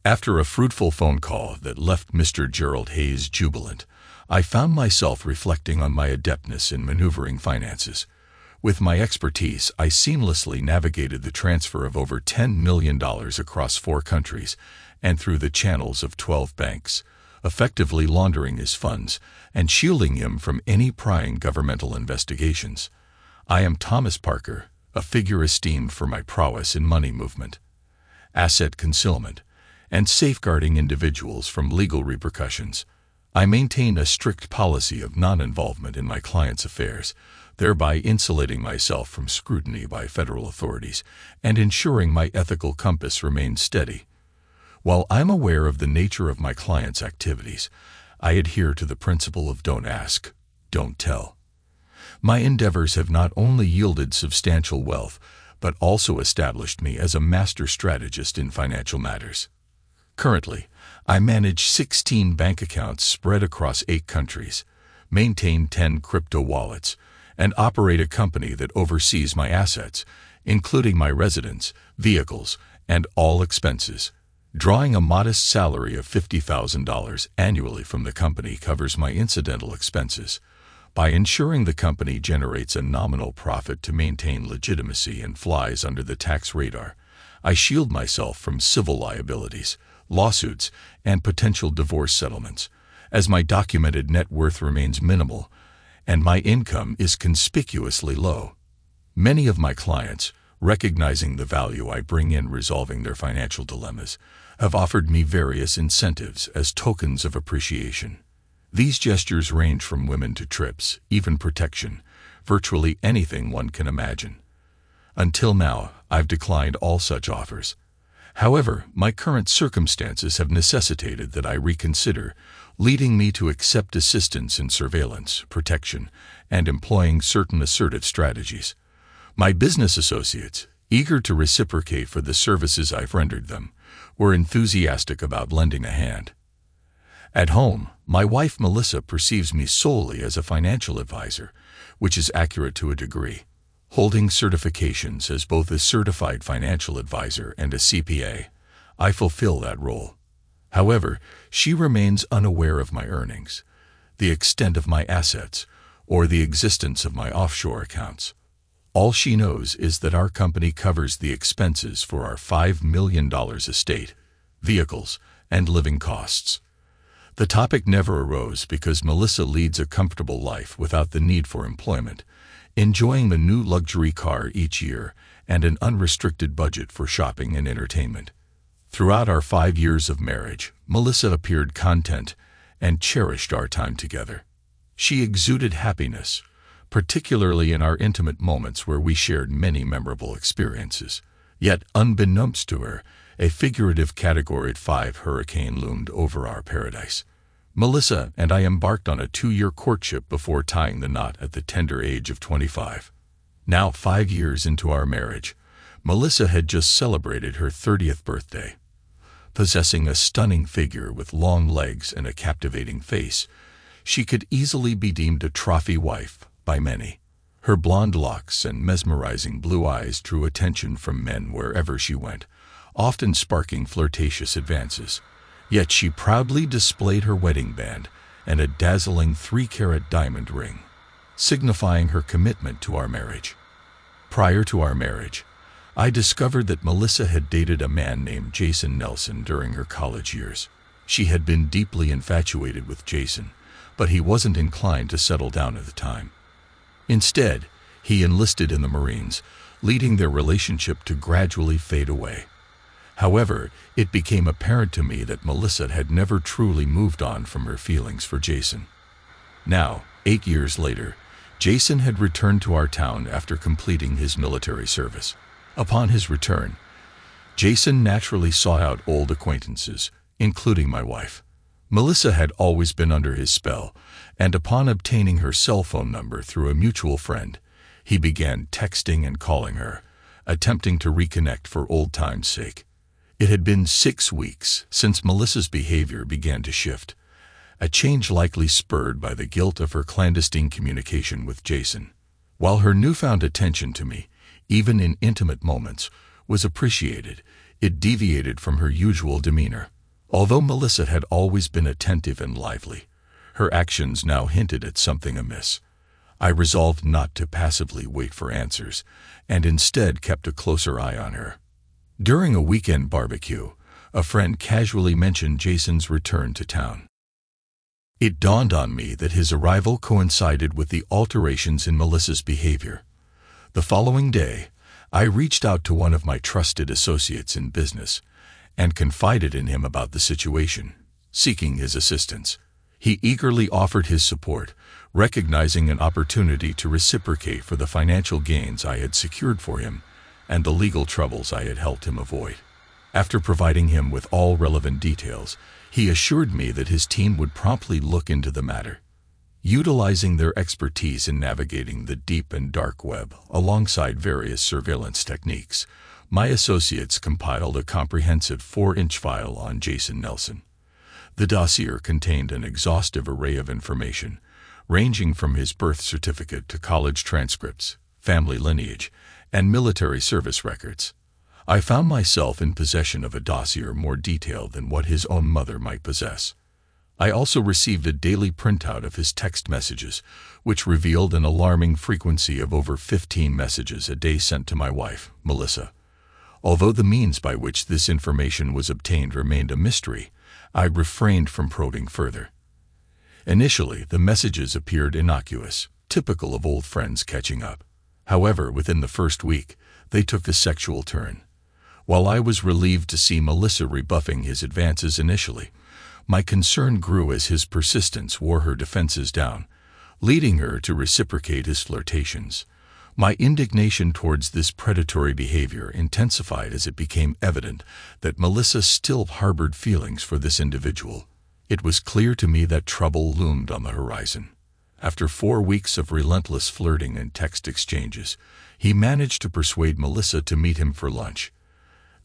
After a fruitful phone call that left Mr. Gerald Hayes jubilant, I found myself reflecting on my adeptness in maneuvering finances. With my expertise, I seamlessly navigated the transfer of over $10 million across 4 countries and through the channels of 12 banks, effectively laundering his funds and shielding him from any prying governmental investigations. I am Thomas Parker, a figure esteemed for my prowess in money movement, asset concealment, and safeguarding individuals from legal repercussions. I maintain a strict policy of non-involvement in my clients' affairs, thereby insulating myself from scrutiny by federal authorities and ensuring my ethical compass remains steady. While I'm aware of the nature of my clients' activities, I adhere to the principle of don't ask, don't tell. My endeavors have not only yielded substantial wealth, but also established me as a master strategist in financial matters. Currently, I manage 16 bank accounts spread across 8 countries, maintain 10 crypto wallets, and operate a company that oversees my assets, including my residence, vehicles, and all expenses. Drawing a modest salary of $50,000 annually from the company covers my incidental expenses. By ensuring the company generates a nominal profit to maintain legitimacy and flies under the tax radar, I shield myself from civil liabilities, lawsuits, and potential divorce settlements, as my documented net worth remains minimal and my income is conspicuously low. Many of my clients, recognizing the value I bring in resolving their financial dilemmas, have offered me various incentives as tokens of appreciation. These gestures range from women to trips, even protection, virtually anything one can imagine. Until now, I've declined all such offers. However, my current circumstances have necessitated that I reconsider, leading me to accept assistance in surveillance, protection, and employing certain assertive strategies. My business associates, eager to reciprocate for the services I've rendered them, were enthusiastic about lending a hand. At home, my wife Melissa perceives me solely as a financial advisor, which is accurate to a degree. Holding certifications as both a certified financial advisor and a CPA, I fulfill that role. However, she remains unaware of my earnings, the extent of my assets, or the existence of my offshore accounts. All she knows is that our company covers the expenses for our $5 million estate, vehicles, and living costs. The topic never arose because Melissa leads a comfortable life without the need for employment, enjoying a new luxury car each year and an unrestricted budget for shopping and entertainment. Throughout our 5 years of marriage, Melissa appeared content and cherished our time together. She exuded happiness, particularly in our intimate moments where we shared many memorable experiences. Yet, unbeknownst to her, a figurative Category 5 hurricane loomed over our paradise. Melissa and I embarked on a 2-year courtship before tying the knot at the tender age of 25. Now, 5 years into our marriage, Melissa had just celebrated her 30th birthday. Possessing a stunning figure with long legs and a captivating face, she could easily be deemed a trophy wife by many. Her blonde locks and mesmerizing blue eyes drew attention from men wherever she went, often sparking flirtatious advances. Yet she proudly displayed her wedding band and a dazzling 3-carat diamond ring, signifying her commitment to our marriage. Prior to our marriage, I discovered that Melissa had dated a man named Jason Nelson during her college years. She had been deeply infatuated with Jason, but he wasn't inclined to settle down at the time. Instead, he enlisted in the Marines, leading their relationship to gradually fade away. However, it became apparent to me that Melissa had never truly moved on from her feelings for Jason. Now, 8 years later, Jason had returned to our town after completing his military service. Upon his return, Jason naturally sought out old acquaintances, including my wife. Melissa had always been under his spell, and upon obtaining her cell phone number through a mutual friend, he began texting and calling her, attempting to reconnect for old time's sake. It had been 6 weeks since Melissa's behavior began to shift, a change likely spurred by the guilt of her clandestine communication with Jason. While her newfound attention to me, even in intimate moments, was appreciated, It deviated from her usual demeanor. Although Melissa had always been attentive and lively, her actions now hinted at something amiss. I resolved not to passively wait for answers, and instead kept a closer eye on her. During a weekend barbecue, a friend casually mentioned Jason's return to town. It dawned on me that his arrival coincided with the alterations in Melissa's behavior. The following day, I reached out to one of my trusted associates in business and confided in him about the situation, seeking his assistance. He eagerly offered his support, recognizing an opportunity to reciprocate for the financial gains I had secured for him and the legal troubles I had helped him avoid. After providing him with all relevant details, he assured me that his team would promptly look into the matter. Utilizing their expertise in navigating the deep and dark web alongside various surveillance techniques, my associates compiled a comprehensive 4-inch file on Jason Nelson. The dossier contained an exhaustive array of information, ranging from his birth certificate to college transcripts, family lineage, and military service records. I found myself in possession of a dossier more detailed than what his own mother might possess. I also received a daily printout of his text messages, which revealed an alarming frequency of over 15 messages a day sent to my wife, Melissa. Although the means by which this information was obtained remained a mystery, I refrained from probing further. Initially, the messages appeared innocuous, typical of old friends catching up. However, within the first week, they took a sexual turn. While I was relieved to see Melissa rebuffing his advances initially, my concern grew as his persistence wore her defenses down, leading her to reciprocate his flirtations. My indignation towards this predatory behavior intensified as it became evident that Melissa still harbored feelings for this individual. It was clear to me that trouble loomed on the horizon. After 4 weeks of relentless flirting and text exchanges, he managed to persuade Melissa to meet him for lunch.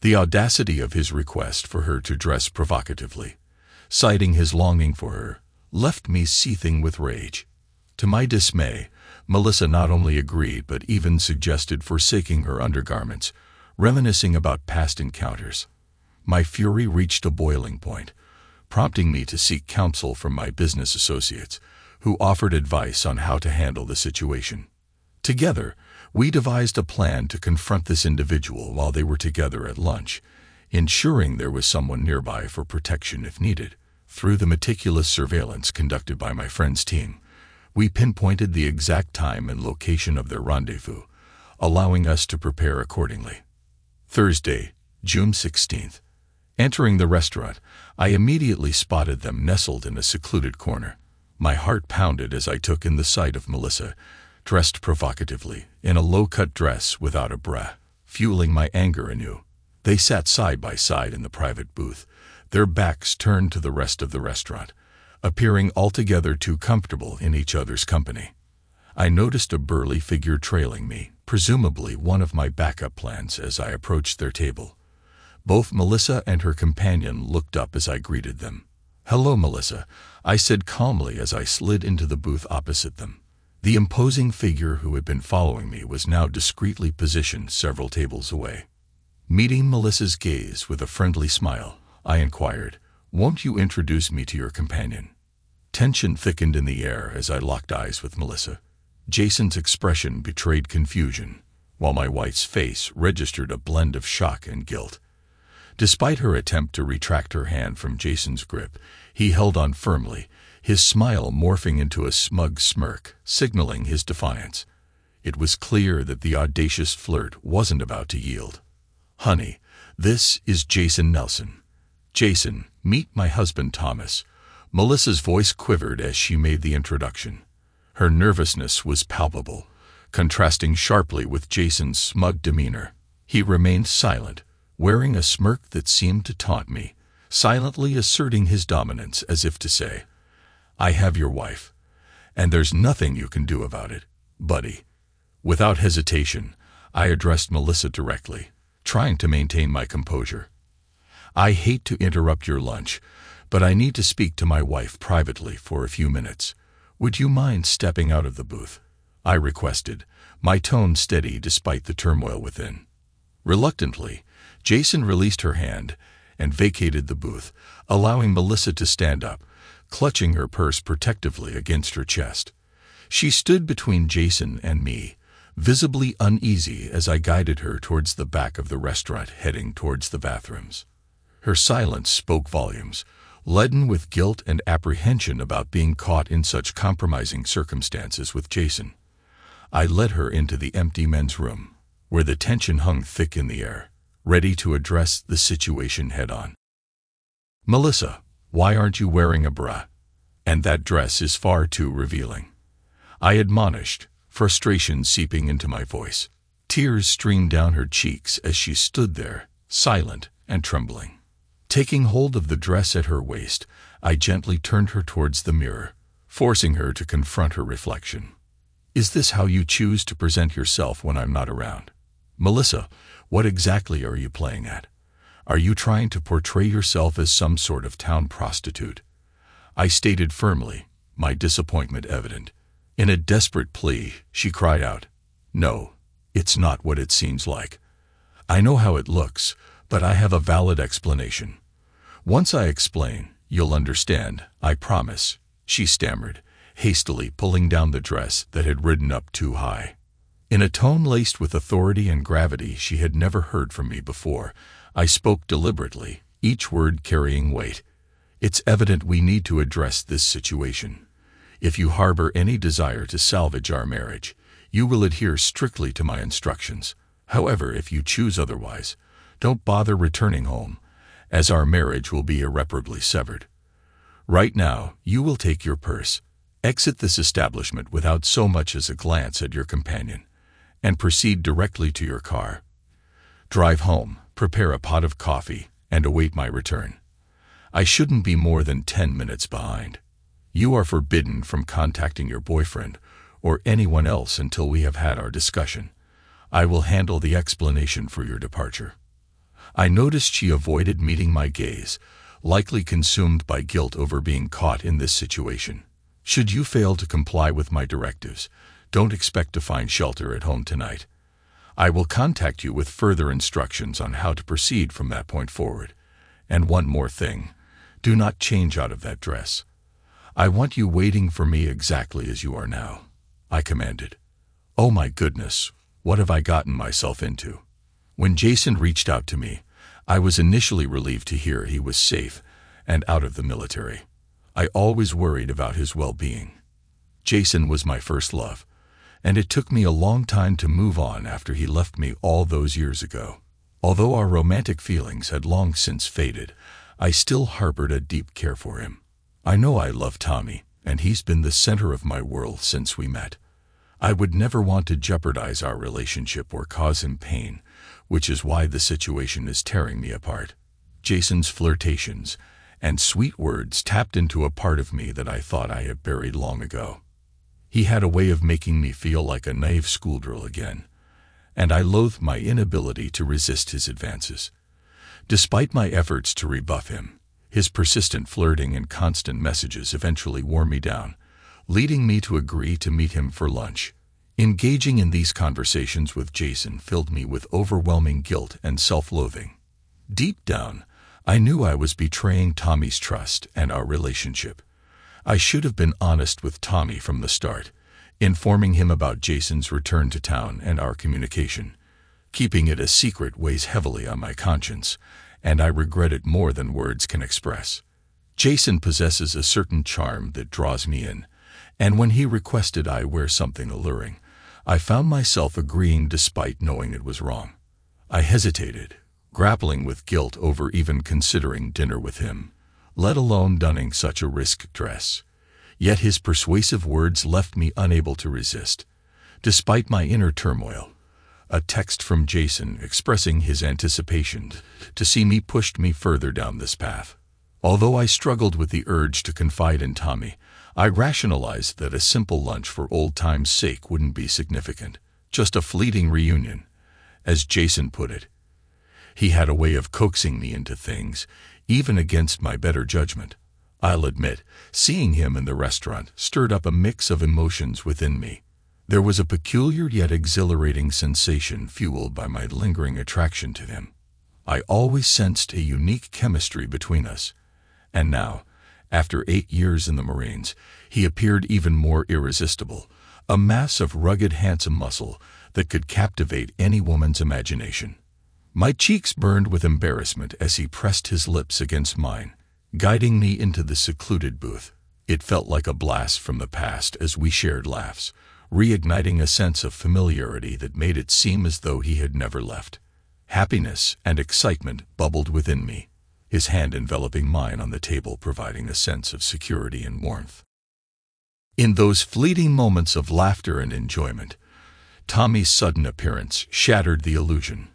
The audacity of his request for her to dress provocatively, citing his longing for her, left me seething with rage. To my dismay, Melissa not only agreed but even suggested forsaking her undergarments, reminiscing about past encounters. My fury reached a boiling point, prompting me to seek counsel from my business associates, who offered advice on how to handle the situation. Together, we devised a plan to confront this individual while they were together at lunch, ensuring there was someone nearby for protection if needed. Through the meticulous surveillance conducted by my friend's team, we pinpointed the exact time and location of their rendezvous, allowing us to prepare accordingly. Thursday, June 16th. Entering the restaurant, I immediately spotted them nestled in a secluded corner. My heart pounded as I took in the sight of Melissa, dressed provocatively, in a low-cut dress without a bra, fueling my anger anew. They sat side by side in the private booth, their backs turned to the rest of the restaurant, appearing altogether too comfortable in each other's company. I noticed a burly figure trailing me, presumably one of my backup plans, as I approached their table. Both Melissa and her companion looked up as I greeted them. "Hello, Melissa," I said calmly as I slid into the booth opposite them. The imposing figure who had been following me was now discreetly positioned several tables away. Meeting Melissa's gaze with a friendly smile, I inquired, "Won't you introduce me to your companion?" Tension thickened in the air as I locked eyes with Melissa. Jason's expression betrayed confusion, while my wife's face registered a blend of shock and guilt. Despite her attempt to retract her hand from Jason's grip, he held on firmly, his smile morphing into a smug smirk, signaling his defiance. It was clear that the audacious flirt wasn't about to yield. "Honey, this is Jason Nelson. Jason, meet my husband Thomas." Melissa's voice quivered as she made the introduction. Her nervousness was palpable, contrasting sharply with Jason's smug demeanor. He remained silent, wearing a smirk that seemed to taunt me, silently asserting his dominance as if to say, "I have your wife, and there's nothing you can do about it, buddy." Without hesitation, I addressed Melissa directly, trying to maintain my composure. "I hate to interrupt your lunch, but I need to speak to my wife privately for a few minutes. Would you mind stepping out of the booth?" I requested, my tone steady despite the turmoil within. Reluctantly, Jason released her hand and vacated the booth, allowing Melissa to stand up, clutching her purse protectively against her chest. She stood between Jason and me, visibly uneasy as I guided her towards the back of the restaurant, heading towards the bathrooms. Her silence spoke volumes, leaden with guilt and apprehension about being caught in such compromising circumstances with Jason. I led her into the empty men's room, where the tension hung thick in the air, ready to address the situation head-on. "Melissa, why aren't you wearing a bra? And that dress is far too revealing," I admonished, frustration seeping into my voice. Tears streamed down her cheeks as she stood there, silent and trembling. Taking hold of the dress at her waist, I gently turned her towards the mirror, forcing her to confront her reflection. "Is this how you choose to present yourself when I'm not around? Melissa, what exactly are you playing at? Are you trying to portray yourself as some sort of town prostitute?" I stated firmly, my disappointment evident. In a desperate plea, she cried out, "No, it's not what it seems like. I know how it looks, but I have a valid explanation. Once I explain, you'll understand, I promise," she stammered, hastily pulling down the dress that had ridden up too high. In a tone laced with authority and gravity she had never heard from me before, I spoke deliberately, each word carrying weight. "It's evident we need to address this situation. If you harbor any desire to salvage our marriage, you will adhere strictly to my instructions. However, if you choose otherwise, don't bother returning home, as our marriage will be irreparably severed. Right now, you will take your purse, exit this establishment without so much as a glance at your companion, and proceed directly to your car. Drive home, prepare a pot of coffee, and await my return. I shouldn't be more than 10 minutes behind. You are forbidden from contacting your boyfriend or anyone else until we have had our discussion. I will handle the explanation for your departure." I noticed she avoided meeting my gaze, likely consumed by guilt over being caught in this situation. "Should you fail to comply with my directives, don't expect to find shelter at home tonight. I will contact you with further instructions on how to proceed from that point forward. And one more thing, do not change out of that dress. I want you waiting for me exactly as you are now," I commanded. Oh my goodness, what have I gotten myself into? When Jason reached out to me, I was initially relieved to hear he was safe and out of the military. I always worried about his well-being. Jason was my first love, and it took me a long time to move on after he left me all those years ago. Although our romantic feelings had long since faded, I still harbored a deep care for him. I know I love Tommy, and he's been the center of my world since we met. I would never want to jeopardize our relationship or cause him pain, which is why the situation is tearing me apart. Jason's flirtations and sweet words tapped into a part of me that I thought I had buried long ago. He had a way of making me feel like a naive schoolgirl again, and I loathed my inability to resist his advances. Despite my efforts to rebuff him, his persistent flirting and constant messages eventually wore me down, leading me to agree to meet him for lunch. Engaging in these conversations with Jason filled me with overwhelming guilt and self-loathing. Deep down, I knew I was betraying Tommy's trust and our relationship. I should have been honest with Tommy from the start, informing him about Jason's return to town and our communication. Keeping it a secret weighs heavily on my conscience, and I regret it more than words can express. Jason possesses a certain charm that draws me in, and when he requested I wear something alluring, I found myself agreeing despite knowing it was wrong. I hesitated, grappling with guilt over even considering dinner with him, let alone donning such a risk dress. Yet his persuasive words left me unable to resist. Despite my inner turmoil, a text from Jason expressing his anticipation to see me pushed me further down this path. Although I struggled with the urge to confide in Tommy, I rationalized that a simple lunch for old time's sake wouldn't be significant, just a fleeting reunion, as Jason put it. He had a way of coaxing me into things, even against my better judgment. I'll admit, seeing him in the restaurant stirred up a mix of emotions within me. There was a peculiar yet exhilarating sensation fueled by my lingering attraction to him. I always sensed a unique chemistry between us. And now, after 8 years in the Marines, he appeared even more irresistible, a mass of rugged, handsome muscle that could captivate any woman's imagination. My cheeks burned with embarrassment as he pressed his lips against mine, guiding me into the secluded booth. It felt like a blast from the past as we shared laughs, reigniting a sense of familiarity that made it seem as though he had never left. Happiness and excitement bubbled within me, his hand enveloping mine on the table, providing a sense of security and warmth. In those fleeting moments of laughter and enjoyment, Tommy's sudden appearance shattered the illusion.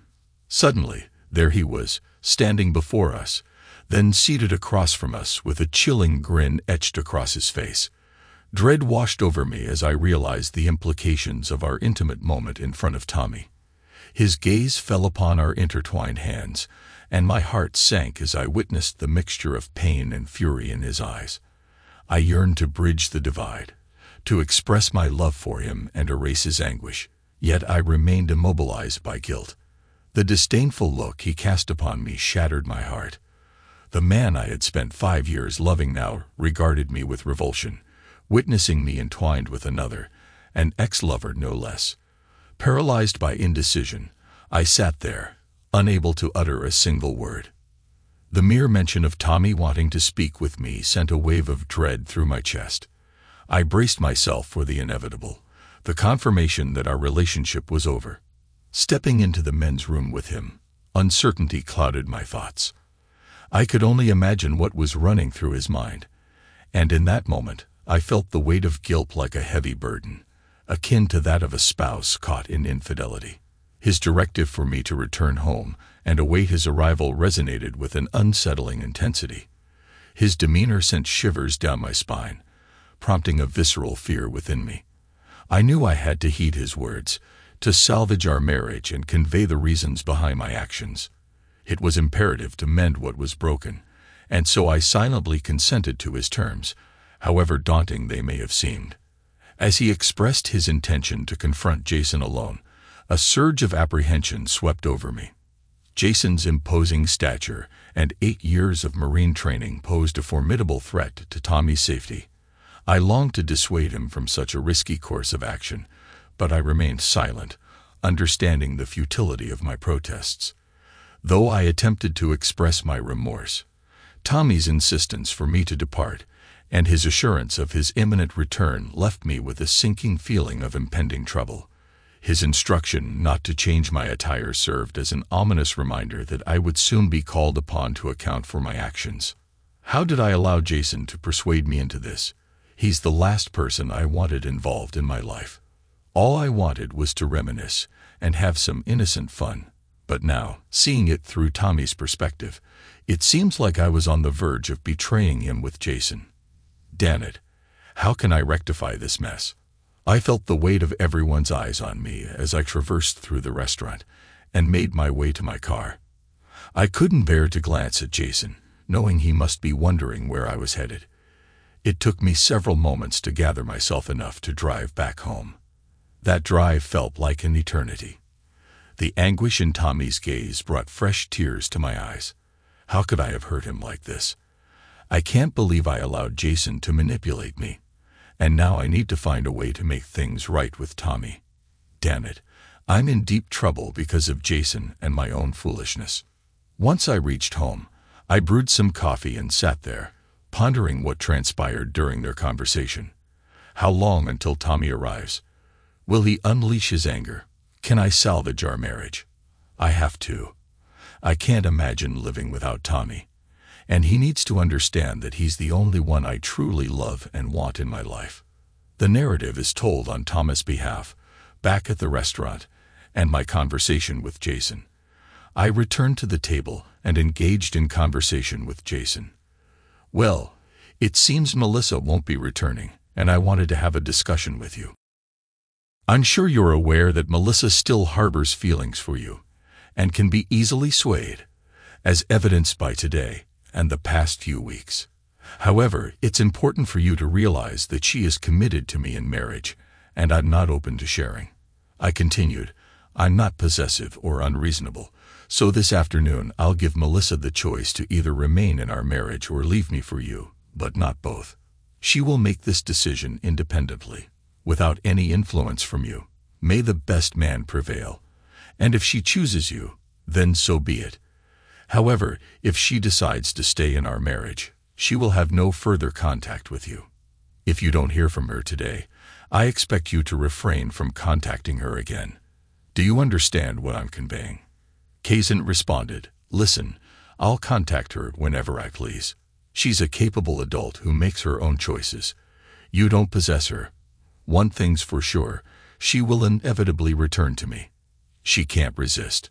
Suddenly, there he was, standing before us, then seated across from us with a chilling grin etched across his face. Dread washed over me as I realized the implications of our intimate moment in front of Tommy. His gaze fell upon our intertwined hands, and my heart sank as I witnessed the mixture of pain and fury in his eyes. I yearned to bridge the divide, to express my love for him and erase his anguish, yet I remained immobilized by guilt. The disdainful look he cast upon me shattered my heart. The man I had spent 5 years loving now regarded me with revulsion, witnessing me entwined with another, an ex-lover no less. Paralyzed by indecision, I sat there, unable to utter a single word. The mere mention of Tommy wanting to speak with me sent a wave of dread through my chest. I braced myself for the inevitable, the confirmation that our relationship was over. Stepping into the men's room with him, uncertainty clouded my thoughts. I could only imagine what was running through his mind, and in that moment, I felt the weight of guilt like a heavy burden, akin to that of a spouse caught in infidelity. His directive for me to return home and await his arrival resonated with an unsettling intensity. His demeanor sent shivers down my spine, prompting a visceral fear within me. I knew I had to heed his words, to salvage our marriage and convey the reasons behind my actions. It was imperative to mend what was broken, and so I silently consented to his terms, however daunting they may have seemed. As he expressed his intention to confront Jason alone, a surge of apprehension swept over me. Jason's imposing stature and 8 years of Marine training posed a formidable threat to Tommy's safety. I longed to dissuade him from such a risky course of action, but I remained silent, understanding the futility of my protests. Though I attempted to express my remorse, Tommy's insistence for me to depart and his assurance of his imminent return left me with a sinking feeling of impending trouble. His instruction not to change my attire served as an ominous reminder that I would soon be called upon to account for my actions. How did I allow Jason to persuade me into this? He's the last person I wanted involved in my life. All I wanted was to reminisce and have some innocent fun. But now, seeing it through Tommy's perspective, it seems like I was on the verge of betraying him with Jason. Damn it. How can I rectify this mess? I felt the weight of everyone's eyes on me as I traversed through the restaurant and made my way to my car. I couldn't bear to glance at Jason, knowing he must be wondering where I was headed. It took me several moments to gather myself enough to drive back home. That drive felt like an eternity. The anguish in Tommy's gaze brought fresh tears to my eyes. How could I have hurt him like this? I can't believe I allowed Jason to manipulate me, and now I need to find a way to make things right with Tommy. Damn it, I'm in deep trouble because of Jason and my own foolishness. Once I reached home, I brewed some coffee and sat there, pondering what transpired during their conversation. How long until Tommy arrives? Will he unleash his anger? Can I salvage our marriage? I have to. I can't imagine living without Tommy, and he needs to understand that he's the only one I truly love and want in my life. The narrative is told on Thomas' behalf, back at the restaurant, and my conversation with Jason. I returned to the table and engaged in conversation with Jason. Well, it seems Melissa won't be returning, and I wanted to have a discussion with you. I'm sure you're aware that Melissa still harbors feelings for you, and can be easily swayed, as evidenced by today and the past few weeks. However, it's important for you to realize that she is committed to me in marriage, and I'm not open to sharing. I continued, I'm not possessive or unreasonable, So this afternoon I'll give Melissa the choice to either remain in our marriage or leave me for you, but not both. She will make this decision independently, without any influence from you. May the best man prevail. And if she chooses you, then so be it. However, if she decides to stay in our marriage, she will have no further contact with you. If you don't hear from her today, I expect you to refrain from contacting her again. Do you understand what I'm conveying? Kazan responded, "Listen, I'll contact her whenever I please. She's a capable adult who makes her own choices. You don't possess her. One thing's for sure, she will inevitably return to me. She can't resist.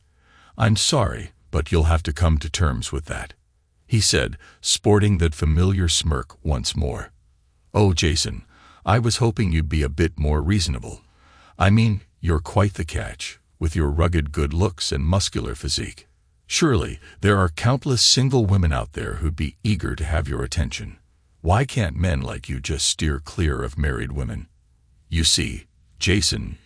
I'm sorry, but you'll have to come to terms with that," he said, sporting that familiar smirk once more. "Oh, Jason, I was hoping you'd be a bit more reasonable. I mean, you're quite the catch, with your rugged good looks and muscular physique. Surely, there are countless single women out there who'd be eager to have your attention. Why can't men like you just steer clear of married women? You see, Jason,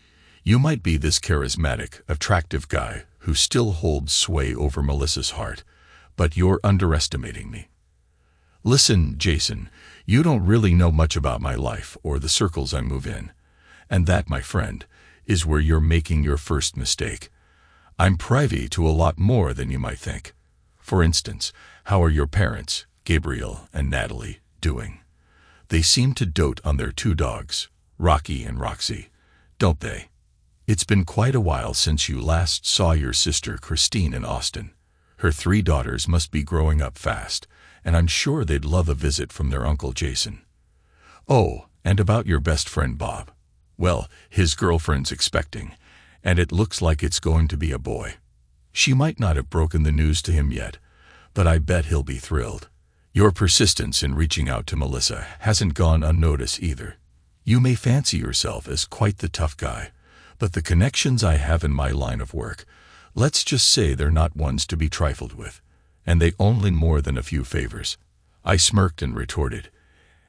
you might be this charismatic, attractive guy who still holds sway over Melissa's heart, but you're underestimating me. Listen, Jason, you don't really know much about my life or the circles I move in, and that, my friend, is where you're making your first mistake. I'm privy to a lot more than you might think. For instance, how are your parents, Gabriel and Natalie, doing? They seem to dote on their two dogs, Rocky and Roxy, don't they? It's been quite a while since you last saw your sister Christine in Austin. Her 3 daughters must be growing up fast, and I'm sure they'd love a visit from their Uncle Jason. Oh, and about your best friend Bob. Well, his girlfriend's expecting, and it looks like it's going to be a boy. She might not have broken the news to him yet, but I bet he'll be thrilled. Your persistence in reaching out to Melissa hasn't gone unnoticed either. You may fancy yourself as quite the tough guy, but the connections I have in my line of work, let's just say they're not ones to be trifled with, and they only more than a few favors." I smirked and retorted,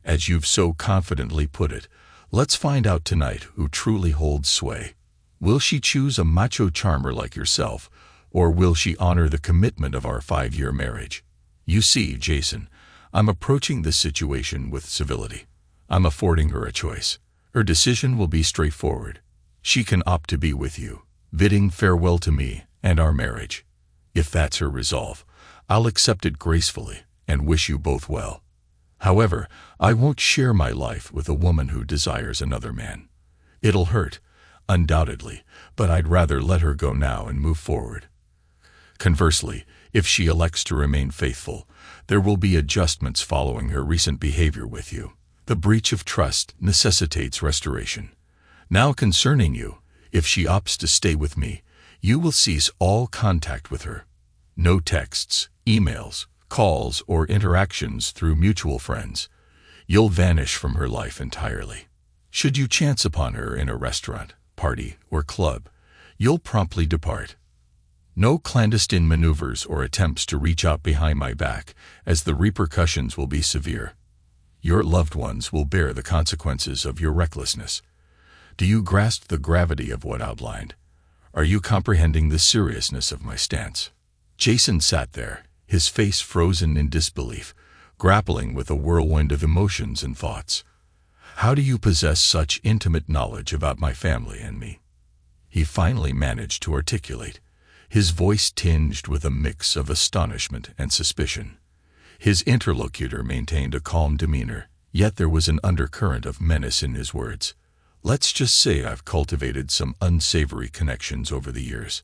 "As you've so confidently put it, let's find out tonight who truly holds sway. Will she choose a macho charmer like yourself, or will she honor the commitment of our 5-year marriage? You see, Jason, I'm approaching this situation with civility. I'm affording her a choice. Her decision will be straightforward. She can opt to be with you, bidding farewell to me and our marriage. If that's her resolve, I'll accept it gracefully and wish you both well. However, I won't share my life with a woman who desires another man. It'll hurt, undoubtedly, but I'd rather let her go now and move forward. Conversely, if she elects to remain faithful, there will be adjustments following her recent behavior with you. The breach of trust necessitates restoration. Now concerning you, if she opts to stay with me, you will cease all contact with her. No texts, emails, calls, or interactions through mutual friends. You'll vanish from her life entirely. Should you chance upon her in a restaurant, party, or club, you'll promptly depart. No clandestine maneuvers or attempts to reach out behind my back, as the repercussions will be severe. Your loved ones will bear the consequences of your recklessness. Do you grasp the gravity of what outlined? Are you comprehending the seriousness of my stance?" Jason sat there, his face frozen in disbelief, grappling with a whirlwind of emotions and thoughts. "How do you possess such intimate knowledge about my family and me?" he finally managed to articulate, his voice tinged with a mix of astonishment and suspicion. His interlocutor maintained a calm demeanor, yet there was an undercurrent of menace in his words. "Let's just say I've cultivated some unsavory connections over the years.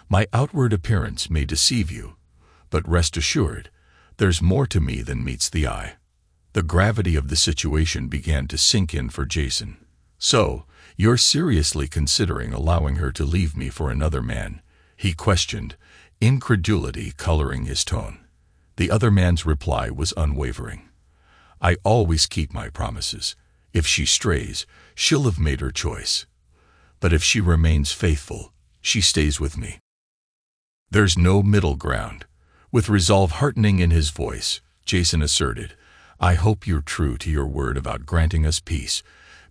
My outward appearance may deceive you, but rest assured, there's more to me than meets the eye." The gravity of the situation began to sink in for Jason. "So, you're seriously considering allowing her to leave me for another man?" he questioned, incredulity coloring his tone. The other man's reply was unwavering. "I always keep my promises. If she strays, she'll have made her choice. But if she remains faithful, she stays with me. There's no middle ground." With resolve heartening in his voice, Jason asserted, "I hope you're true to your word about granting us peace,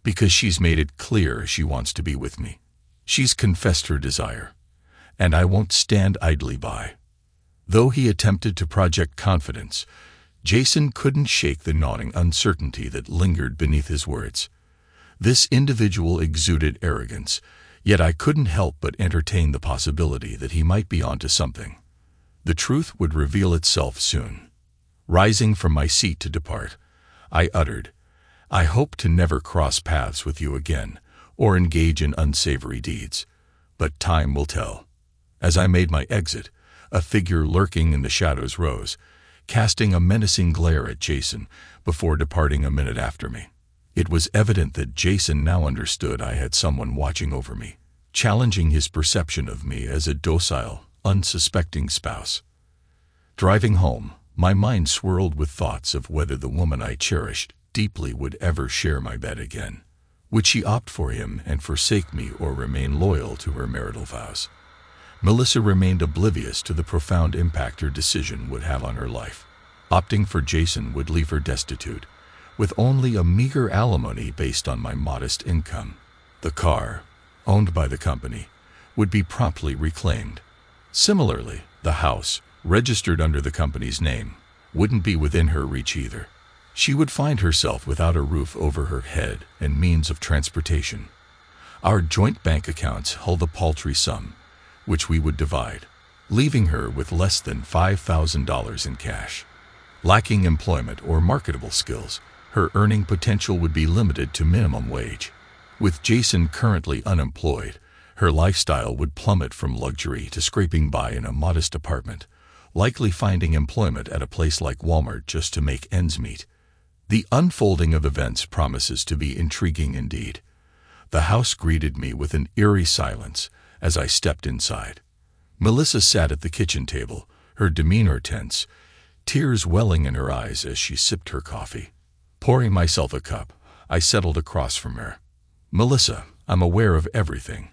because she's made it clear she wants to be with me. She's confessed her desire. and I won't stand idly by. Though he attempted to project confidence, Jason couldn't shake the gnawing uncertainty that lingered beneath his words. This individual exuded arrogance, yet I couldn't help but entertain the possibility that he might be onto something. The truth would reveal itself soon. Rising from my seat to depart, I uttered, "I hope to never cross paths with you again, or engage in unsavory deeds. But time will tell." As I made my exit, a figure lurking in the shadows rose, casting a menacing glare at Jason before departing a minute after me. It was evident that Jason now understood I had someone watching over me, challenging his perception of me as a docile, unsuspecting spouse. Driving home, my mind swirled with thoughts of whether the woman I cherished deeply would ever share my bed again. Would she opt for him and forsake me, or remain loyal to her marital vows? Melissa remained oblivious to the profound impact her decision would have on her life. Opting for Jason would leave her destitute, with only a meager alimony based on my modest income. The car, owned by the company, would be promptly reclaimed. Similarly, the house, registered under the company's name, wouldn't be within her reach either. She would find herself without a roof over her head and means of transportation. Our joint bank accounts held a paltry sum, which we would divide, leaving her with less than $5,000 in cash. Lacking employment or marketable skills, her earning potential would be limited to minimum wage. With Jason currently unemployed, her lifestyle would plummet from luxury to scraping by in a modest apartment, likely finding employment at a place like Walmart just to make ends meet. The unfolding of events promises to be intriguing indeed. The house greeted me with an eerie silence as I stepped inside. Melissa sat at the kitchen table, her demeanor tense, tears welling in her eyes as she sipped her coffee. Pouring myself a cup, I settled across from her. "Melissa, I'm aware of everything,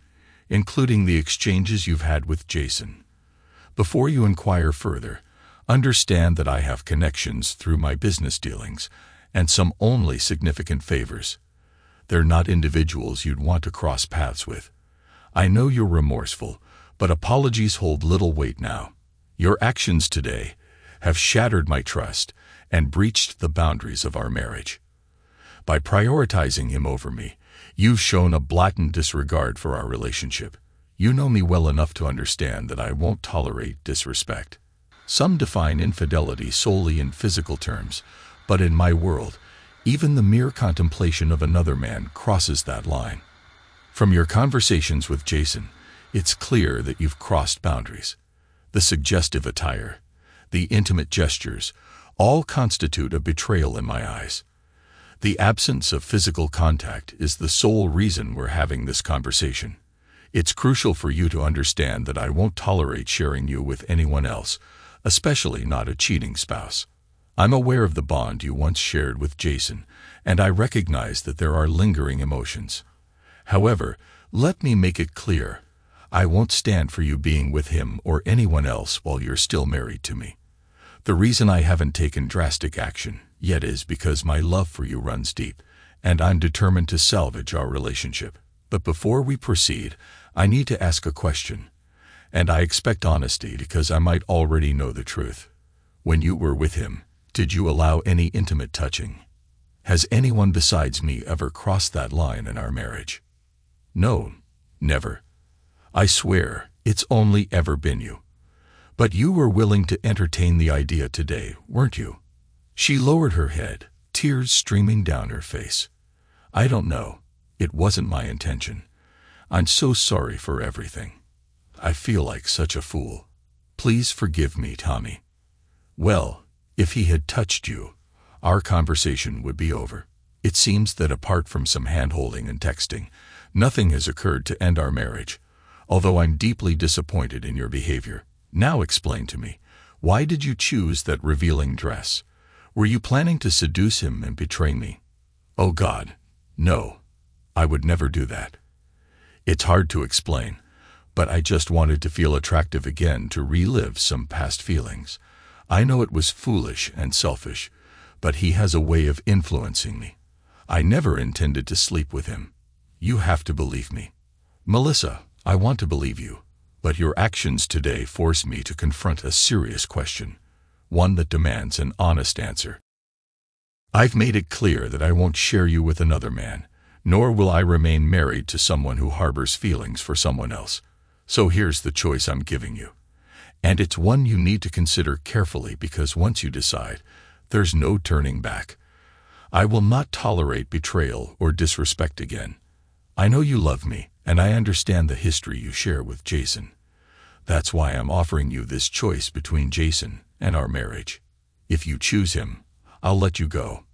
including the exchanges you've had with Jason. Before you inquire further, understand that I have connections through my business dealings and some only significant favors. They're not individuals you'd want to cross paths with. I know you're remorseful, but apologies hold little weight now. Your actions today have shattered my trust and breached the boundaries of our marriage. By prioritizing him over me, you've shown a blatant disregard for our relationship. You know me well enough to understand that I won't tolerate disrespect. Some define infidelity solely in physical terms, but in my world, even the mere contemplation of another man crosses that line. From your conversations with Jason, it's clear that you've crossed boundaries. The suggestive attire, the intimate gestures, all constitute a betrayal in my eyes. The absence of physical contact is the sole reason we're having this conversation. It's crucial for you to understand that I won't tolerate sharing you with anyone else, especially not a cheating spouse. I'm aware of the bond you once shared with Jason, and I recognize that there are lingering emotions. However, let me make it clear, I won't stand for you being with him or anyone else while you're still married to me. The reason I haven't taken drastic action yet is because my love for you runs deep, and I'm determined to salvage our relationship. But before we proceed, I need to ask a question, and I expect honesty because I might already know the truth. When you were with him, did you allow any intimate touching? Has anyone besides me ever crossed that line in our marriage? No, never. I swear, it's only ever been you. But you were willing to entertain the idea today, weren't you? She lowered her head, tears streaming down her face. I don't know. It wasn't my intention. I'm so sorry for everything. I feel like such a fool. Please forgive me, Tommy. Well, if he had touched you, our conversation would be over. It seems that apart from some hand-holding and texting, nothing has occurred to end our marriage, although I'm deeply disappointed in your behavior. Now explain to me, why did you choose that revealing dress? Were you planning to seduce him and betray me? Oh God, no. I would never do that. It's hard to explain, but I just wanted to feel attractive again, to relive some past feelings. I know it was foolish and selfish, but he has a way of influencing me. I never intended to sleep with him. You have to believe me. Melissa, I want to believe you. But your actions today force me to confront a serious question, one that demands an honest answer. I've made it clear that I won't share you with another man, nor will I remain married to someone who harbors feelings for someone else. So here's the choice I'm giving you. And it's one you need to consider carefully, because once you decide, there's no turning back. I will not tolerate betrayal or disrespect again. I know you love me, and I understand the history you share with Jason. That's why I'm offering you this choice between Jason and our marriage. If you choose him, I'll let you go.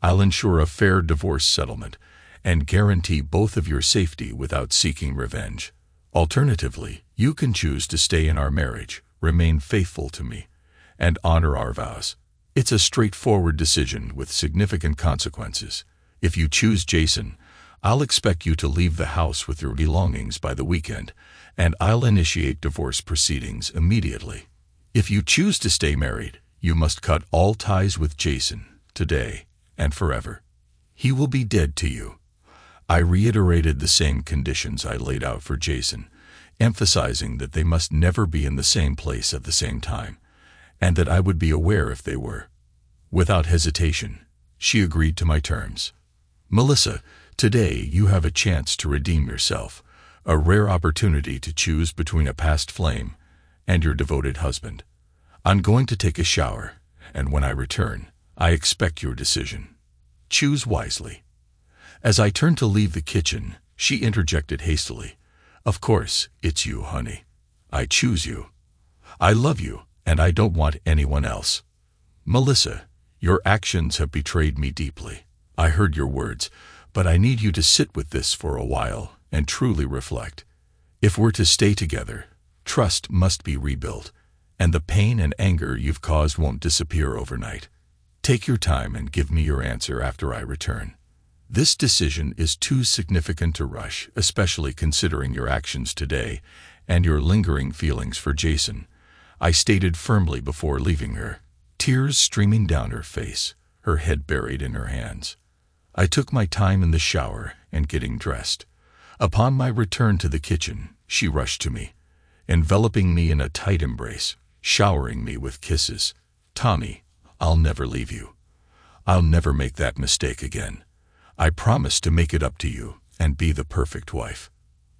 I'll ensure a fair divorce settlement and guarantee both of your safety without seeking revenge. Alternatively, you can choose to stay in our marriage, remain faithful to me, and honor our vows. It's a straightforward decision with significant consequences. If you choose Jason, I'll expect you to leave the house with your belongings by the weekend, and I'll initiate divorce proceedings immediately. If you choose to stay married, you must cut all ties with Jason, today and forever. He will be dead to you. I reiterated the same conditions I laid out for Jason, emphasizing that they must never be in the same place at the same time, and that I would be aware if they were. Without hesitation, she agreed to my terms. Melissa, today you have a chance to redeem yourself, a rare opportunity to choose between a past flame and your devoted husband. I'm going to take a shower, and when I return, I expect your decision. Choose wisely. As I turned to leave the kitchen, she interjected hastily, "Of course, it's you, honey. I choose you. I love you, and I don't want anyone else." Melissa, your actions have betrayed me deeply. I heard your words, but I need you to sit with this for a while and truly reflect. If we're to stay together, trust must be rebuilt, and the pain and anger you've caused won't disappear overnight. Take your time and give me your answer after I return. This decision is too significant to rush, especially considering your actions today and your lingering feelings for Jason, I stated firmly before leaving her, tears streaming down her face, her head buried in her hands. I took my time in the shower and getting dressed. Upon my return to the kitchen, she rushed to me, enveloping me in a tight embrace, showering me with kisses. "Tommy, I'll never leave you. I'll never make that mistake again. I promise to make it up to you and be the perfect wife.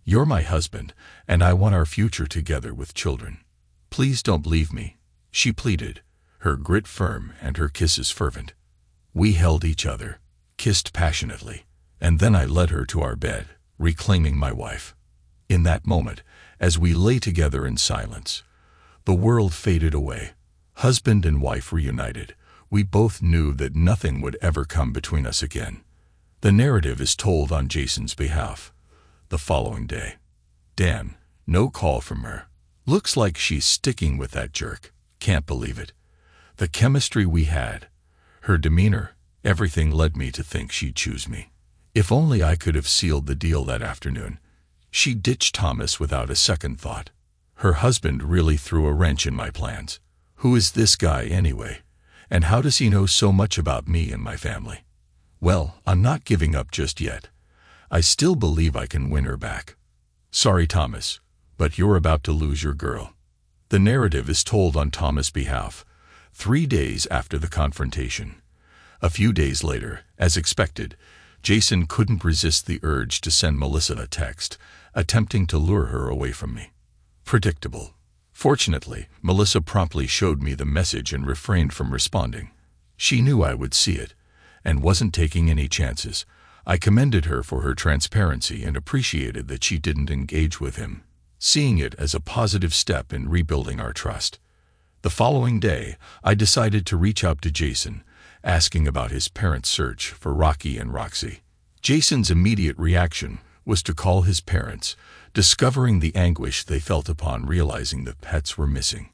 You're my husband, and I want our future together with children. Please don't leave me," she pleaded, her grit firm and her kisses fervent. We held each other, kissed passionately, and then I led her to our bed, reclaiming my wife. In that moment, as we lay together in silence, the world faded away. Husband and wife reunited, we both knew that nothing would ever come between us again. The narrative is told on Jason's behalf. The following day. "Dan, no call from her. Looks like she's sticking with that jerk. Can't believe it. The chemistry we had, her demeanor, everything led me to think she'd choose me. If only I could have sealed the deal that afternoon." She ditched Thomas without a second thought. Her husband really threw a wrench in my plans. Who is this guy anyway? And how does he know so much about me and my family? Well, I'm not giving up just yet. I still believe I can win her back. Sorry, Thomas, but you're about to lose your girl. The narrative is told on Thomas' behalf, 3 days after the confrontation. A few days later, as expected, Jason couldn't resist the urge to send Melissa a text, attempting to lure her away from me. Predictable. Fortunately, Melissa promptly showed me the message and refrained from responding. She knew I would see it, and wasn't taking any chances. I commended her for her transparency and appreciated that she didn't engage with him, seeing it as a positive step in rebuilding our trust. The following day, I decided to reach out to Jason, asking about his parents' search for Rocky and Roxy. Jason's immediate reaction was to call his parents, discovering the anguish they felt upon realizing the pets were missing.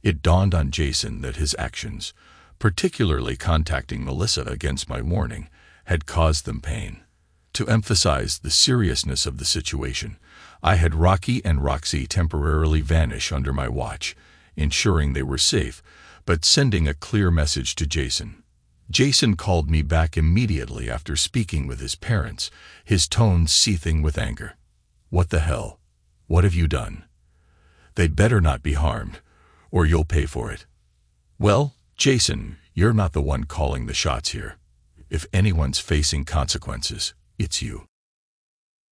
It dawned on Jason that his actions, particularly contacting Melissa against my warning, had caused them pain. To emphasize the seriousness of the situation, I had Rocky and Roxy temporarily vanish under my watch, ensuring they were safe, but sending a clear message to Jason. Jason called me back immediately after speaking with his parents, his tone seething with anger. "What the hell? What have you done? They'd better not be harmed, or you'll pay for it. Well, Jason, you're not the one calling the shots here. If anyone's facing consequences, it's you.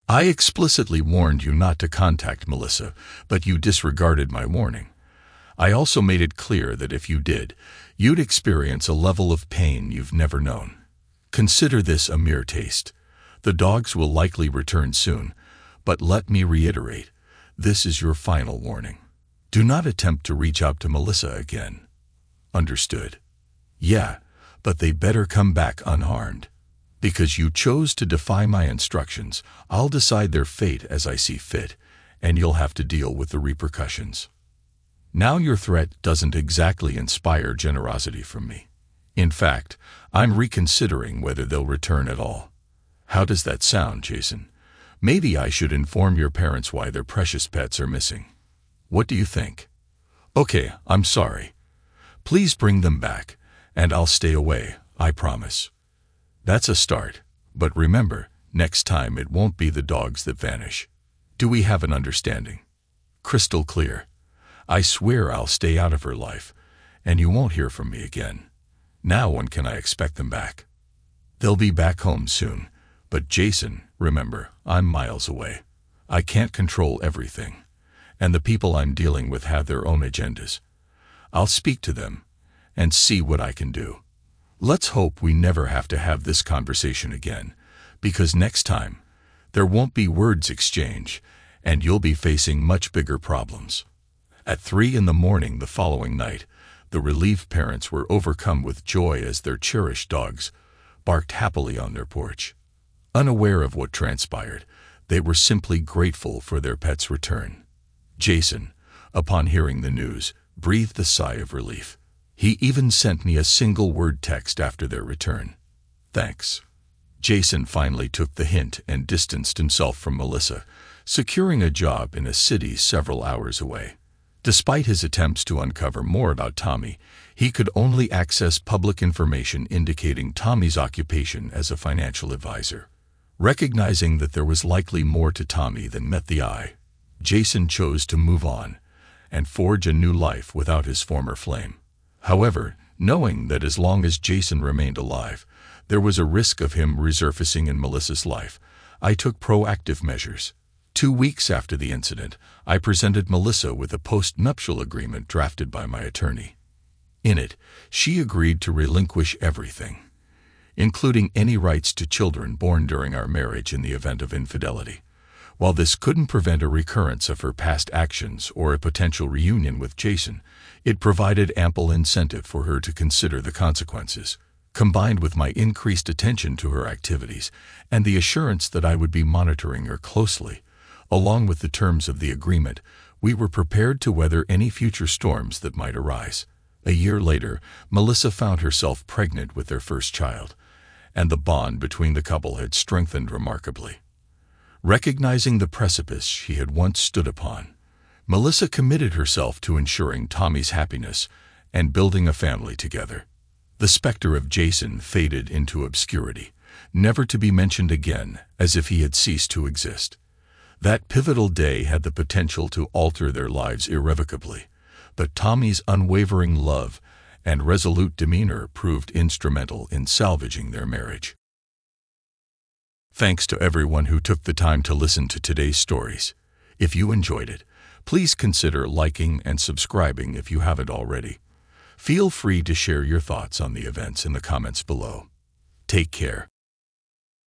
I explicitly warned you not to contact Melissa, but you disregarded my warning. I also made it clear that if you did, you'd experience a level of pain you've never known. Consider this a mere taste. The dogs will likely return soon, but let me reiterate, this is your final warning. Do not attempt to reach out to Melissa again. Understood? Yeah, but they better come back unharmed. Because you chose to defy my instructions, I'll decide their fate as I see fit, and you'll have to deal with the repercussions. Now your threat doesn't exactly inspire generosity from me. In fact, I'm reconsidering whether they'll return at all. How does that sound, Jason? Maybe I should inform your parents why their precious pets are missing. What do you think? Okay, I'm sorry. Please bring them back, and I'll stay away, I promise. That's a start, but remember, next time it won't be the dogs that vanish. Do we have an understanding? Crystal clear. I swear I'll stay out of her life, and you won't hear from me again. Now when can I expect them back? They'll be back home soon, but Jason, remember, I'm miles away. I can't control everything, and the people I'm dealing with have their own agendas. I'll speak to them and see what I can do. Let's hope we never have to have this conversation again, because next time, there won't be words exchanged, and you'll be facing much bigger problems. At 3 in the morning the following night, the relieved parents were overcome with joy as their cherished dogs barked happily on their porch. Unaware of what transpired, they were simply grateful for their pet's return. Jason, upon hearing the news, breathed a sigh of relief. He even sent me a single-word text after their return. Thanks. Jason finally took the hint and distanced himself from Melissa, securing a job in a city several hours away. Despite his attempts to uncover more about Tommy, he could only access public information indicating Tommy's occupation as a financial advisor. Recognizing that there was likely more to Tommy than met the eye, Jason chose to move on and forge a new life without his former flame. However, knowing that as long as Jason remained alive, there was a risk of him resurfacing in Melissa's life, I took proactive measures. 2 weeks after the incident, I presented Melissa with a post-nuptial agreement drafted by my attorney. In it, she agreed to relinquish everything, including any rights to children born during our marriage in the event of infidelity. While this couldn't prevent a recurrence of her past actions or a potential reunion with Jason, it provided ample incentive for her to consider the consequences. Combined with my increased attention to her activities and the assurance that I would be monitoring her closely, along with the terms of the agreement, we were prepared to weather any future storms that might arise. A year later, Melissa found herself pregnant with their first child, and the bond between the couple had strengthened remarkably. Recognizing the precipice she had once stood upon, Melissa committed herself to ensuring Tommy's happiness and building a family together. The specter of Jason faded into obscurity, never to be mentioned again, as if he had ceased to exist. That pivotal day had the potential to alter their lives irrevocably, but Tommy's unwavering love and resolute demeanor proved instrumental in salvaging their marriage. Thanks to everyone who took the time to listen to today's stories. If you enjoyed it, please consider liking and subscribing if you haven't already. Feel free to share your thoughts on the events in the comments below. Take care.